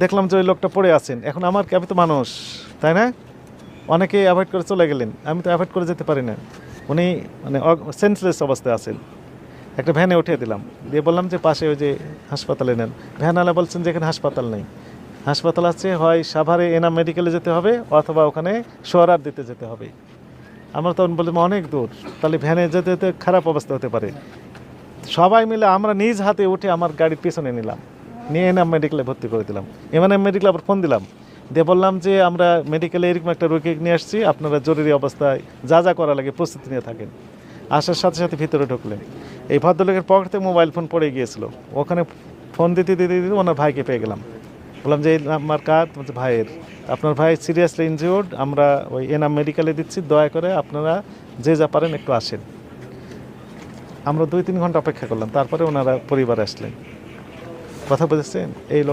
দেখলাম যে ওই লোকটা পড়ে আছেন। এখন আমার কি, আমি তো মানুষ, তাই না? অনেকে অ্যাভয়েড করে চলে গেলেন, আমি তো অ্যাভয়েড করে যেতে পারি না। উনি মানে সেন্সলেস অবস্থায় আছেন। একটা ভ্যানে উঠিয়ে দিলাম, দিয়ে বললাম যে পাশে ওই যে হাসপাতালে নেন। ভ্যানওয়ালা বলছেন যে এখানে হাসপাতাল নেই, হাসপাতাল আছে হয় সাভারে এনাম মেডিকেলে যেতে হবে অথবা ওখানে সোহরার দিতে যেতে হবে। আমরা তখন বললাম অনেক দূর, তাহলে ভ্যানে যেতে যেতে খারাপ অবস্থা হতে পারে। সবাই মিলে আমরা নিজ হাতে উঠে আমার গাড়ির পিছনে নিলাম, নিয়ে এনাম মেডিকেলে ভর্তি করে দিলাম। এমএনএম মেডিকেলে আবার ফোন দিলাম, দিয়ে বললাম যে আমরা মেডিকেলে এরকম একটা রোগী নিয়ে আসছি, আপনারা জরুরি অবস্থায় যা যা করা লাগে প্রস্তুতি নিয়ে থাকেন। আসার সাথে সাথে ভিতরে ঢুকলেন। এই ভদ্রলোকের পকেট থেকে মোবাইল ফোন পড়ে গিয়েছিল, ওখানে ফোন দিতে দিতে দিতে ওনার ভাইকে পেয়ে গেলাম। বললাম যে এই নাম্বার কার? বলছে ভাইয়ের। আপনার ভাই সিরিয়াসলি ইনজিওর্ড, আমরা ওই এনাম মেডিকেলে দিচ্ছি, দয়া করে আপনারা যে যা পারেন একটু আসেন। আমরা 2-3 ঘন্টা অপেক্ষা করলাম, তারপরে ওনারা পরিবারে আসলেন। কথা বুঝেছেন? এই লোক